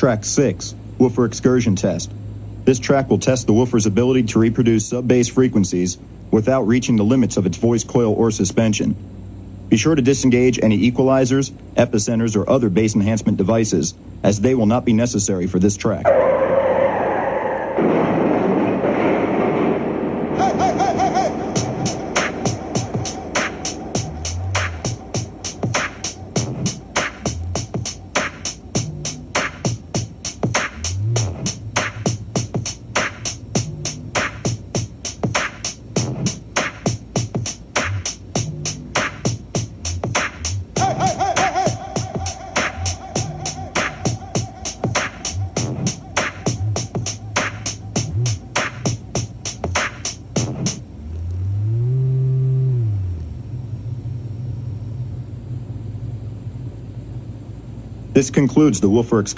Track 6, Woofer Excursion Test. This track will test the woofer's ability to reproduce sub-bass frequencies without reaching the limits of its voice coil or suspension. Be sure to disengage any equalizers, epicenters, or other bass enhancement devices, as they will not be necessary for this track. This concludes the Woofer Excursion